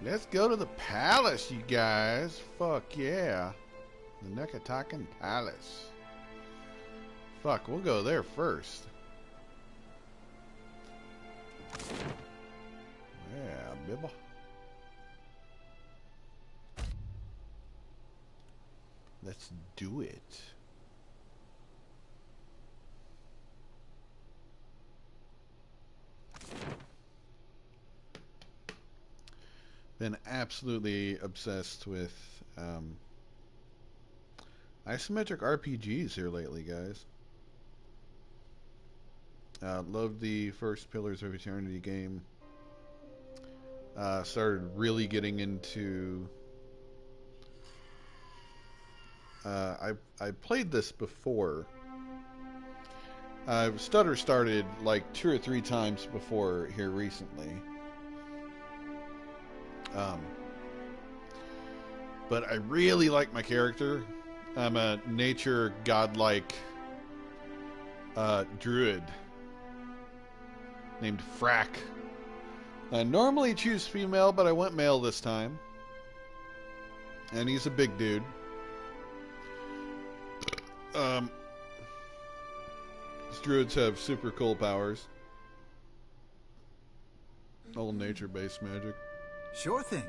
Let's go to the palace, you guys. Fuck yeah. The Nekatakan Palace. Fuck, we'll go there first. Yeah, bibble. Let's do it. Been absolutely obsessed with isometric RPGs here lately, guys. Loved the first Pillars of Eternity game. Started really getting into... I played this before. Stutter started like 2 or 3 times before here recently. But I really like my character. I'm a nature godlike druid named Frack. I normally choose female, but I went male this time. And he's a big dude. These druids have super cool powers. All nature-based magic. Sure thing.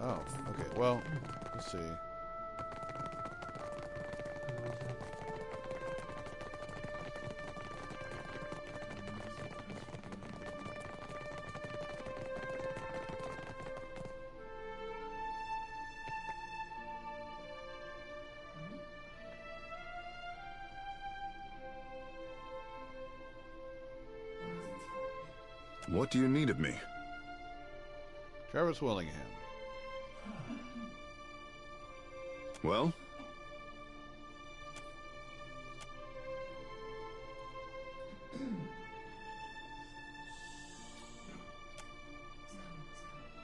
Oh, okay. Well, let's see. What do you need of me? Travis Willingham. Well?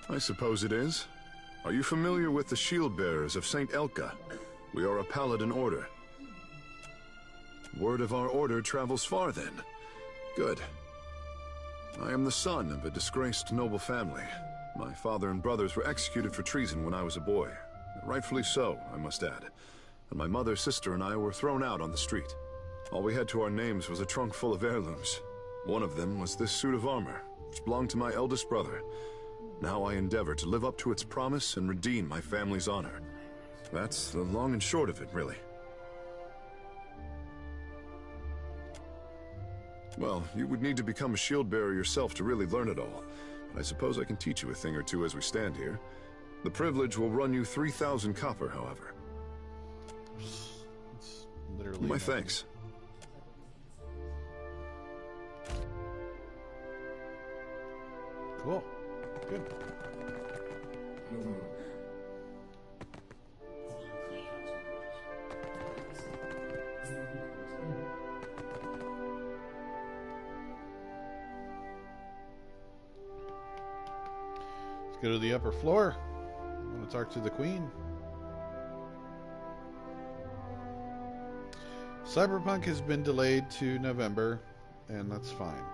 I suppose it is. Are you familiar with the shield bearers of Saint Elka? We are a paladin order. Word of our order travels far then. Good. I am the son of a disgraced noble family. My father and brothers were executed for treason when I was a boy. Rightfully so, I must add. And my mother, sister, and I were thrown out on the street. All we had to our names was a trunk full of heirlooms. One of them was this suit of armor, which belonged to my eldest brother. Now I endeavor to live up to its promise and redeem my family's honor. That's the long and short of it, really. Well, you would need to become a shield bearer yourself to really learn it all. But I suppose I can teach you a thing or two as we stand here. The privilege will run you 3,000 copper, however. It's literally My nothing. thanks. Cool. Good. Let's go to the upper floor. I want to talk to the queen. Cyberpunk has been delayed to November, and that's fine.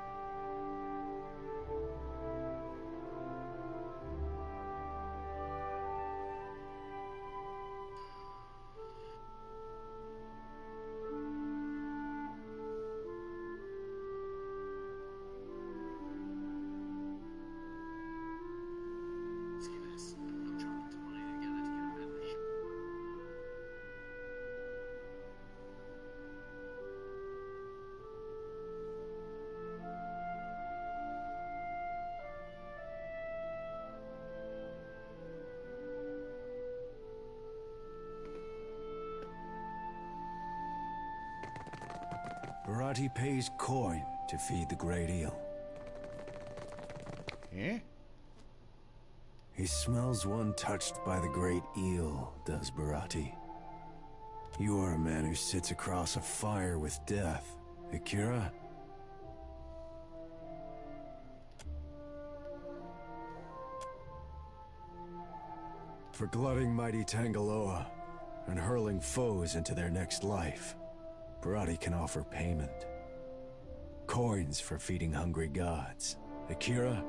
Barati pays coin to feed the great eel. Eh? He smells one touched by the great eel, does Barati. You are a man who sits across a fire with death, Akira. For glutting mighty Tangaloa and hurling foes into their next life, Barati can offer payment. Coins for feeding hungry gods. Akira?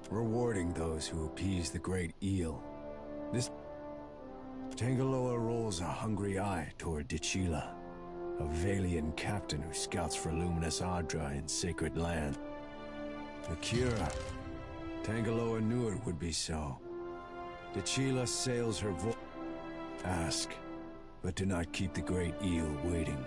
Rewarding those who appease the great eel. This Tangaloa rolls a hungry eye toward Dichila, a Valian captain who scouts for luminous Adra in sacred land. Akira, Tangaloa knew it would be so. Dichila sails her Ask, but do not keep the great eel waiting.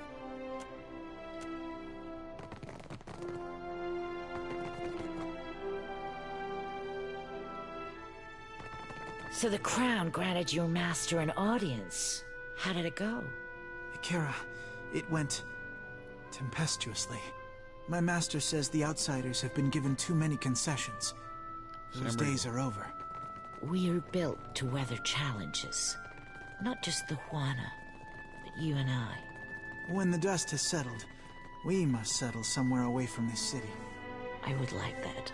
So the crown granted your master an audience. How did it go? Akira, it went tempestuously. My master says the outsiders have been given too many concessions. Those days are over. We're built to weather challenges. Not just the Juana, but you and I. When the dust has settled, we must settle somewhere away from this city. I would like that.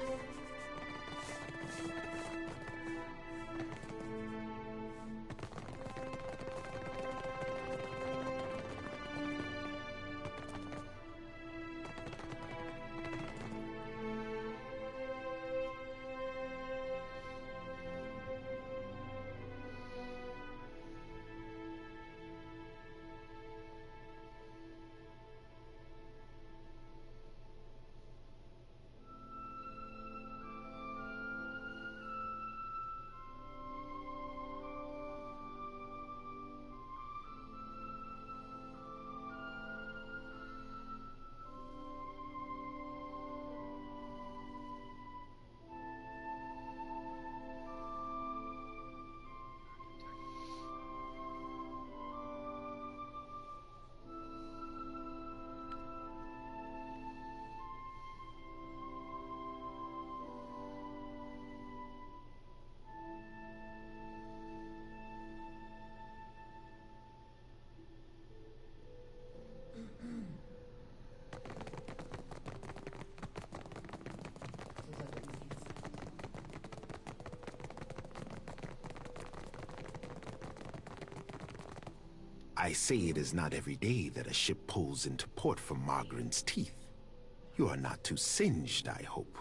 I say it is not every day that a ship pulls into port from Margaren's teeth. You are not too singed, I hope.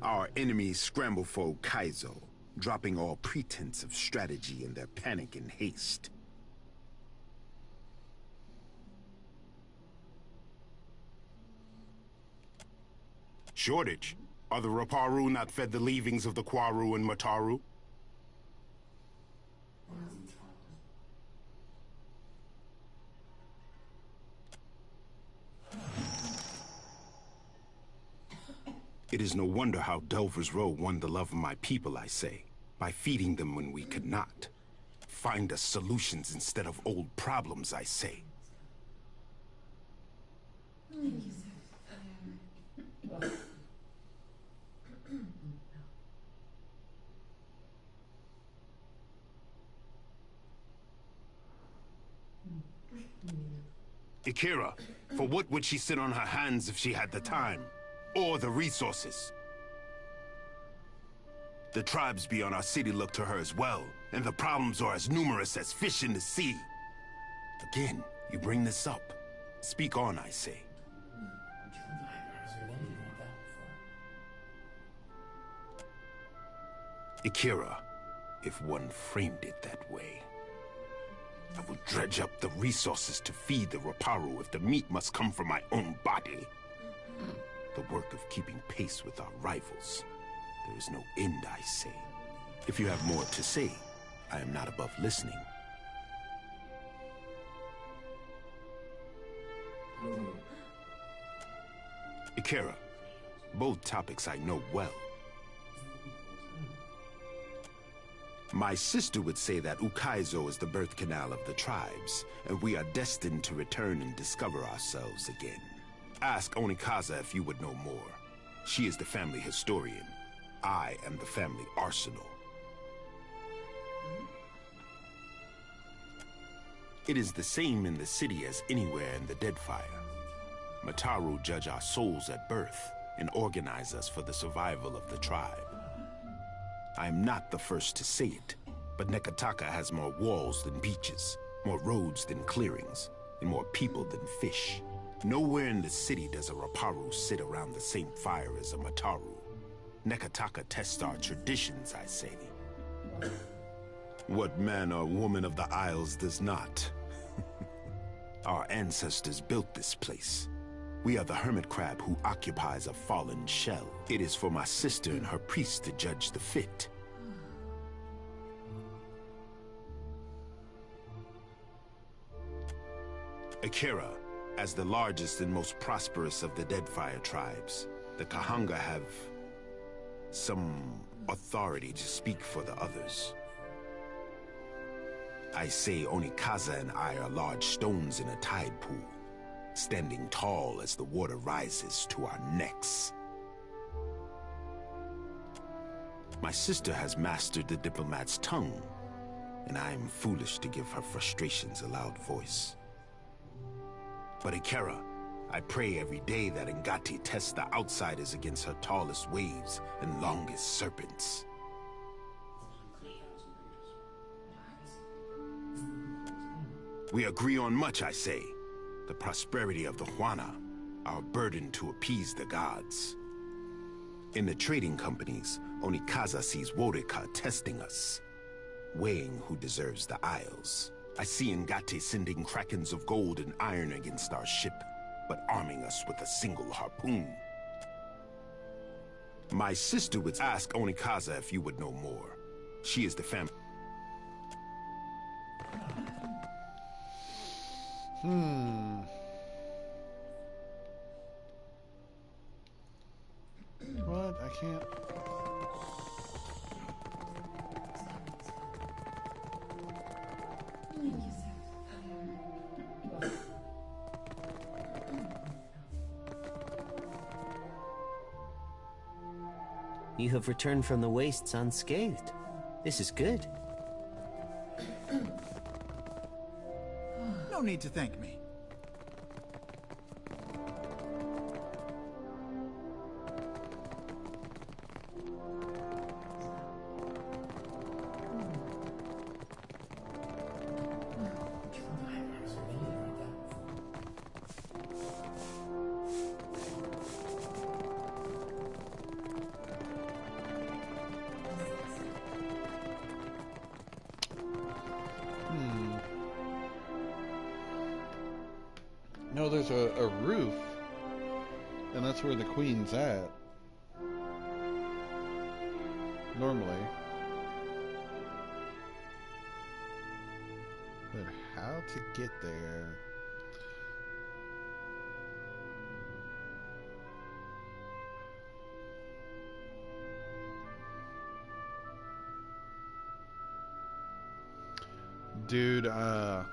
Our enemies scramble for Ukaizo, dropping all pretense of strategy in their panic and haste. Shortage? Are the Raparu not fed the leavings of the Kwaru and Mataru? It is no wonder how Delver's Row won the love of my people, I say, by feeding them when we could not. Find us solutions instead of old problems, I say. Akira, for what would she sit on her hands if she had the time? Or the resources? The tribes beyond our city look to her as well, and the problems are as numerous as fish in the sea. Again, you bring this up. Speak on, I say. Akira, if one framed it that way, I would dredge up the resources to feed the Raparu if the meat must come from my own body. The work of keeping pace with our rivals. There is no end, I say. If you have more to say, I am not above listening. Akira, both topics I know well. My sister would say that Ukaizo is the birth canal of the tribes, and we are destined to return and discover ourselves again. Ask Onikaza if you would know more. She is the family historian. I am the family arsenal. It is the same in the city as anywhere in the Deadfire. Mataru judge our souls at birth and organize us for the survival of the tribe. I am not the first to say it, but Nekataka has more walls than beaches, more roads than clearings, and more people than fish. Nowhere in the city does a Raparu sit around the same fire as a Mataru. Nekataka tests our traditions, I say. What man or woman of the Isles does not? Our ancestors built this place. We are the hermit crab who occupies a fallen shell. It is for my sister and her priest to judge the fit. Akira, as the largest and most prosperous of the Deadfire tribes, the Kahanga have some authority to speak for the others. I say Onikaza and I are large stones in a tide pool, standing tall as the water rises to our necks. My sister has mastered the diplomat's tongue, and I am foolish to give her frustrations a loud voice. But Akira, I pray every day that Ngati tests the outsiders against her tallest waves and longest serpents. We agree on much, I say. The prosperity of the Huana, our burden to appease the gods. In the trading companies, Onikaza sees Worika testing us, weighing who deserves the Isles. I see Ngate sending krakens of gold and iron against our ship, but arming us with a single harpoon. My sister would ask Onikaza if you would know more. She is the family. What? I can't. You have returned from the wastes unscathed. This is good. No need to thank me. No, there's a roof, and that's where the queen's at. Normally. But how to get there? Dude, I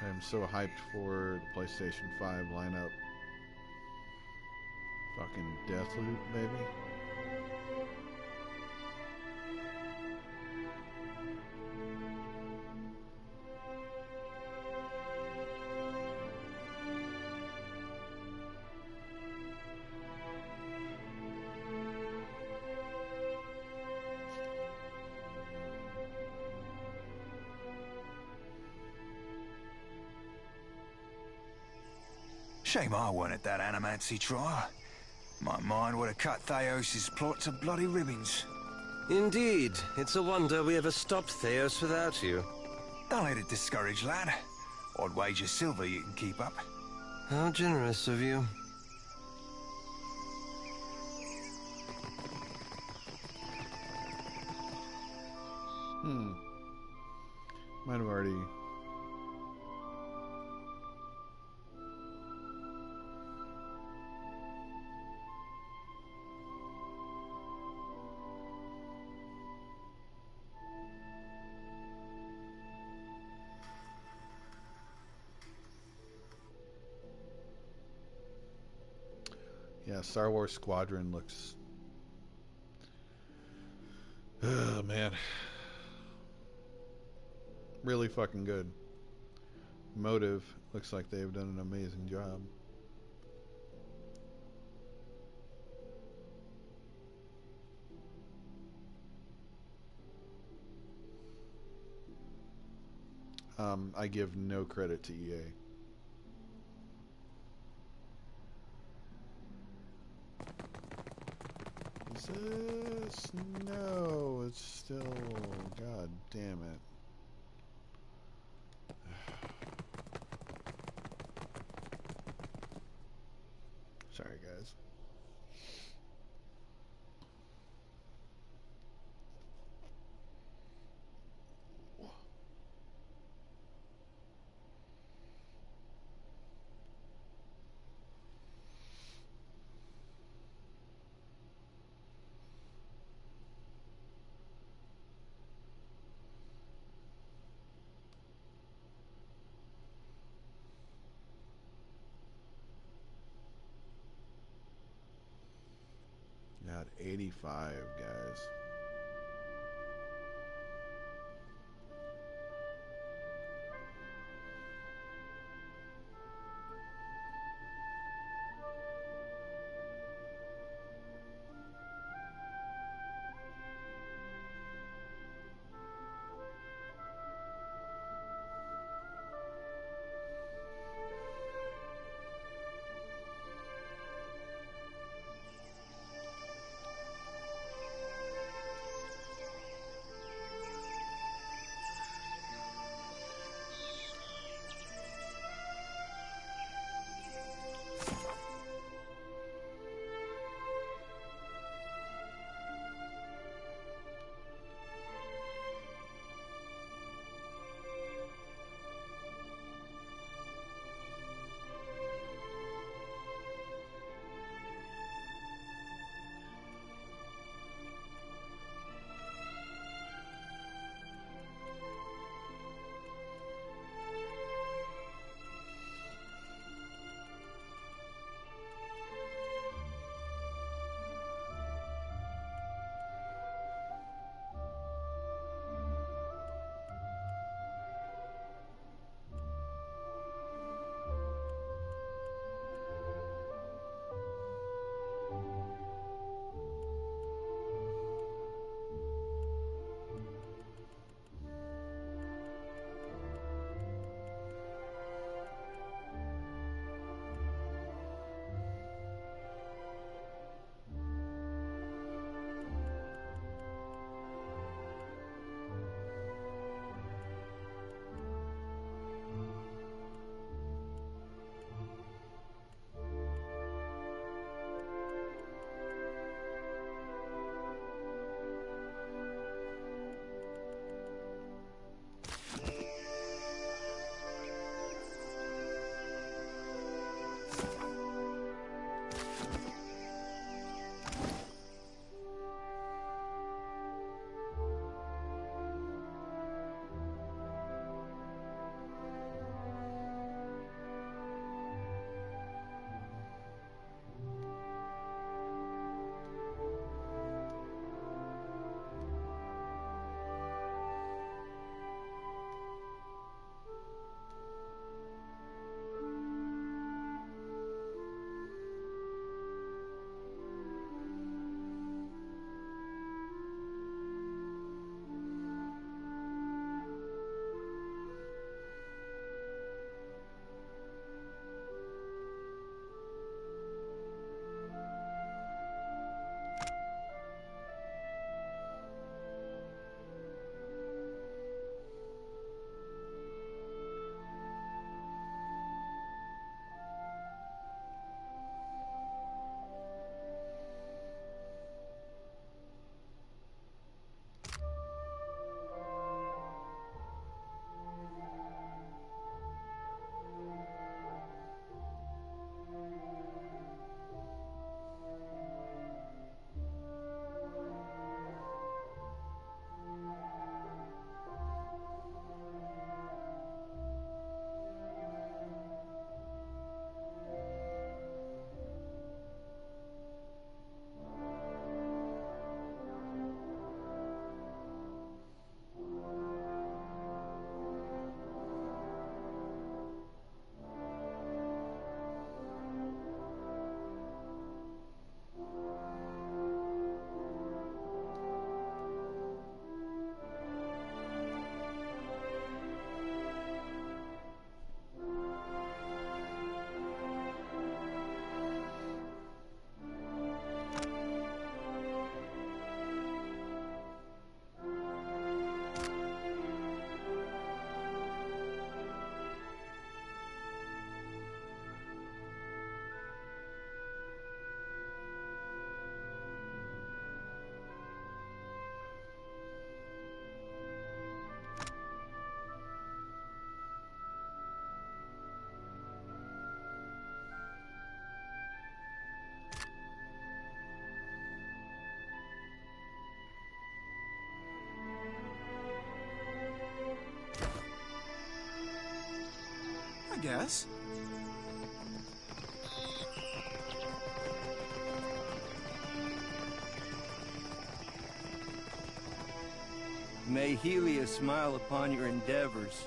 am so hyped for the PlayStation 5 lineup. Fucking Deathloop, baby. Shame I weren't at that animancy trial. My mind would have cut Theos' plot to bloody ribbons. Indeed. It's a wonder we ever stopped Theos without you. Don't let it discourage, lad. I'd wager silver you can keep up. How generous of you. Might have already... Yeah, Star Wars Squadron looks... Oh, man. Really fucking good. Motive looks like they've done an amazing job. I give no credit to EA. Is this? No, it's still... God damn it. Sorry, guys. Got 85, guys. guess. May Helia smile upon your endeavors.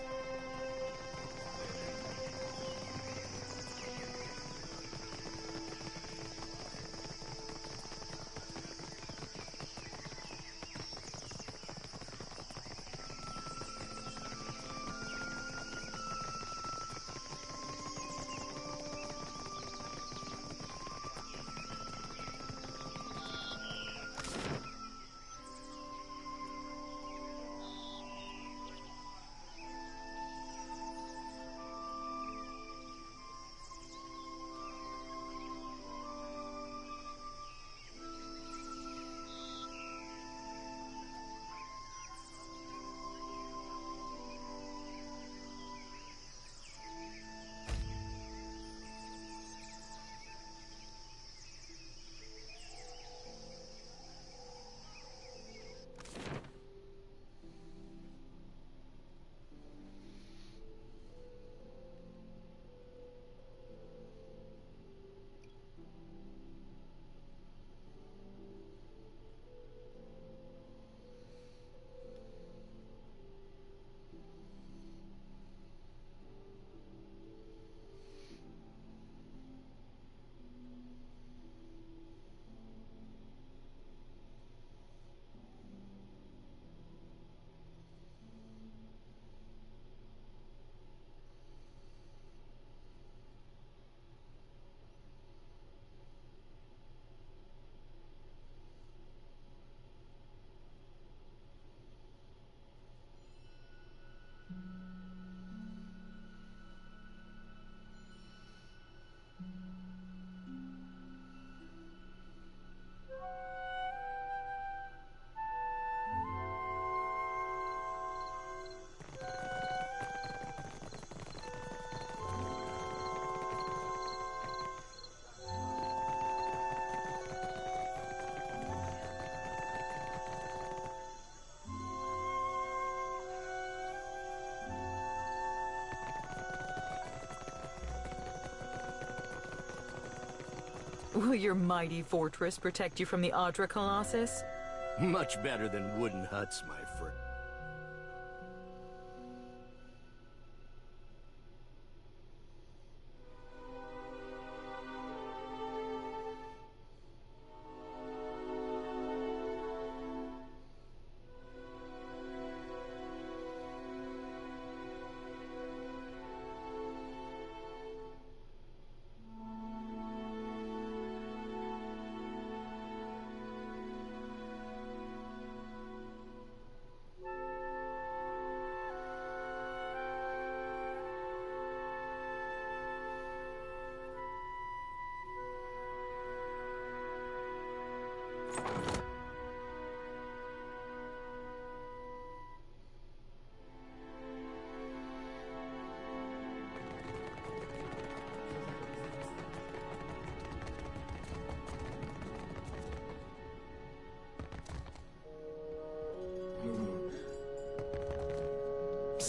Will your mighty fortress protect you from the Audra Colossus? Much better than wooden huts, my friend.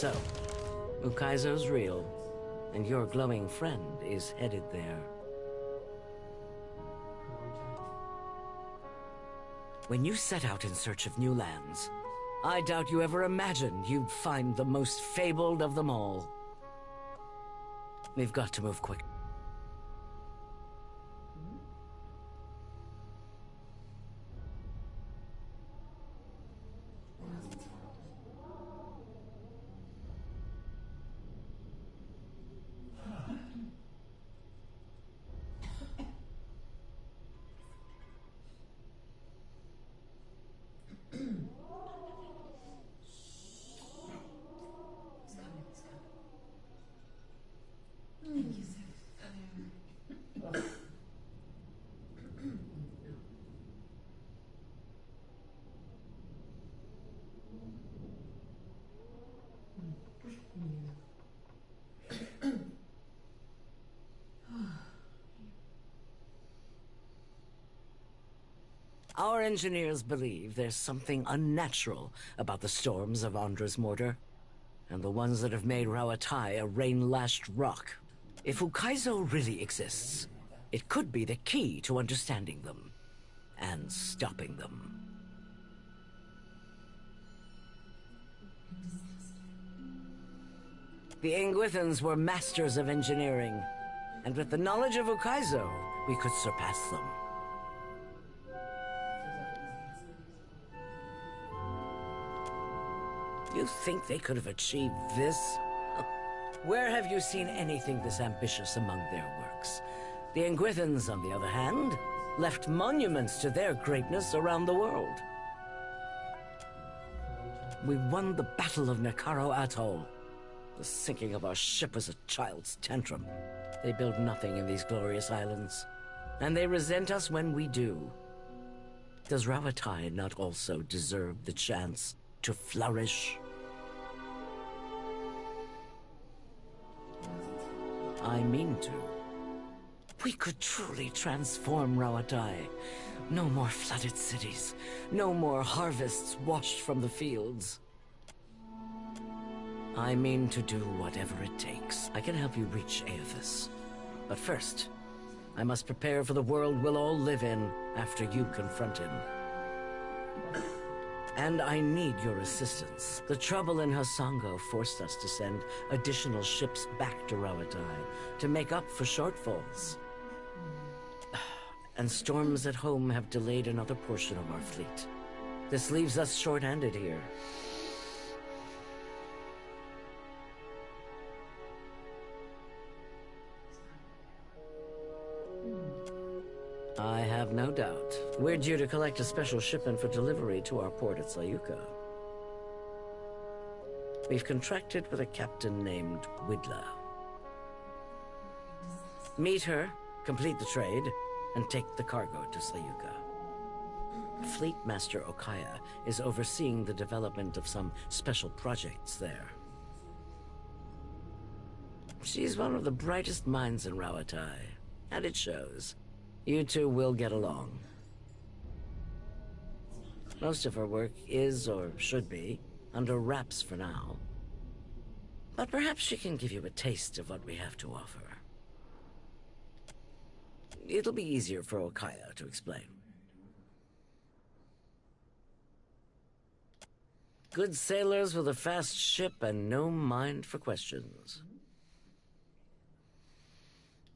So, Ukaizo's real, and your glowing friend is headed there. When you set out in search of new lands, I doubt you ever imagined you'd find the most fabled of them all. We've got to move quick. Our engineers believe there's something unnatural about the storms of Andra's mortar. and the ones that have made Rawatai a rain-lashed rock. If Ukaizo really exists, it could be the key to understanding them and stopping them. The Ingwithans were masters of engineering, and with the knowledge of Ukaizo, we could surpass them. You think they could have achieved this? Where have you seen anything this ambitious among their works? The Ingwithans, on the other hand, left monuments to their greatness around the world. We won the Battle of Nakaro Atoll. The sinking of our ship was a child's tantrum. They build nothing in these glorious islands, and they resent us when we do. Does Rawatai not also deserve the chance to flourish? I mean to. We could truly transform Rawatai. No more flooded cities. No more harvests washed from the fields. I mean to do whatever it takes. I can help you reach Aethys. But first, I must prepare for the world we'll all live in after you confront him. And I need your assistance. The trouble in Hasango forced us to send additional ships back to Rawatai to make up for shortfalls. And storms at home have delayed another portion of our fleet. This leaves us short-handed here. I have no doubt. We're due to collect a special shipment for delivery to our port at Sayuka. We've contracted with a captain named Widla. Meet her, complete the trade, and take the cargo to Sayuka. Fleet Master Okaya is overseeing the development of some special projects there. She's one of the brightest minds in Rawatai, and it shows. You two will get along. Most of her work is, or should be, under wraps for now. But perhaps she can give you a taste of what we have to offer. It'll be easier for Okaya to explain. Good sailors with a fast ship and no mind for questions.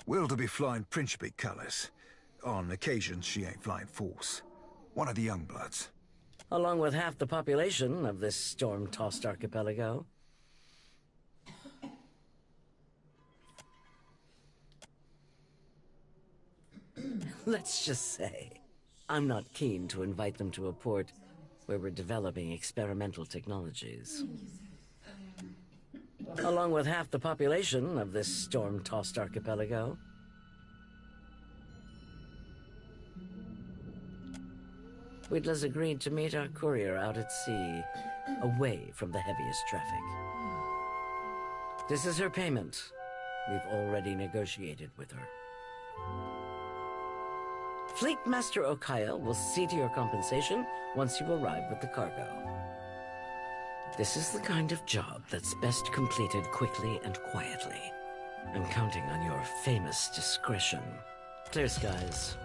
Wilda be flying Principe colors. On occasions, she ain't flying force. One of the young bloods. Along with half the population of this storm-tossed archipelago. Let's just say, I'm not keen to invite them to a port where we're developing experimental technologies. Along with half the population of this storm-tossed archipelago. Widla's agreed to meet our courier out at sea, away from the heaviest traffic. This is her payment. We've already negotiated with her. Fleet Master Okaya will see to your compensation once you arrive with the cargo. This is the kind of job that's best completed quickly and quietly. I'm counting on your famous discretion. Clear skies.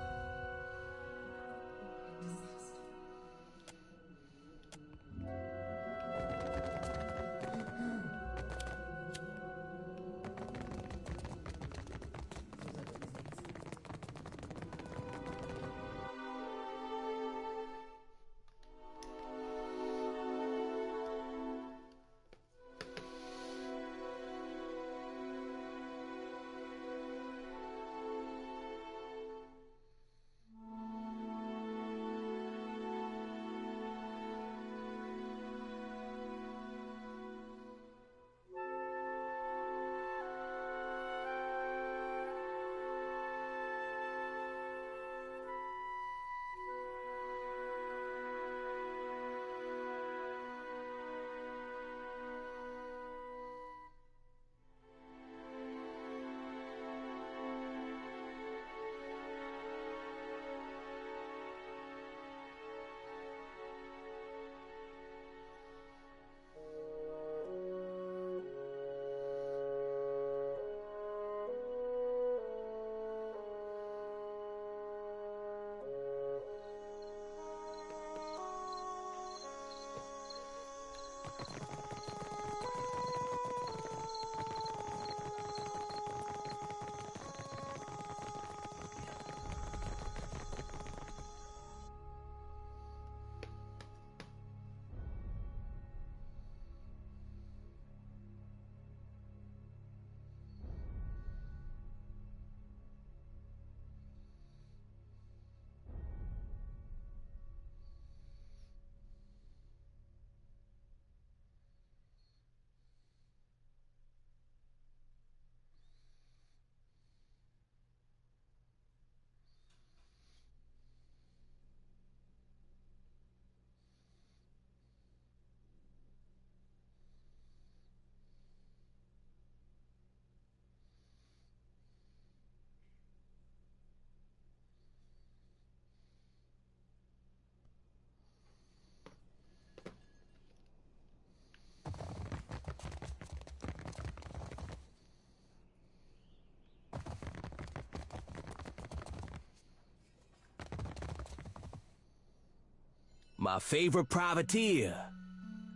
My favorite privateer.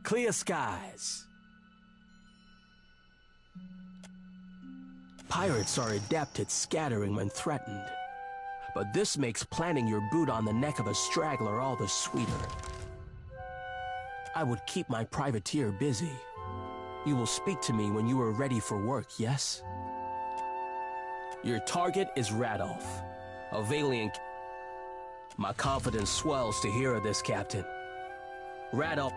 Clear skies. Pirates are adept at scattering when threatened, but this makes planting your boot on the neck of a straggler all the sweeter. I would keep my privateer busy. You will speak to me when you are ready for work, yes? Your target is Radolf, a Valiant. My confidence swells to hear of this, Captain. Radolf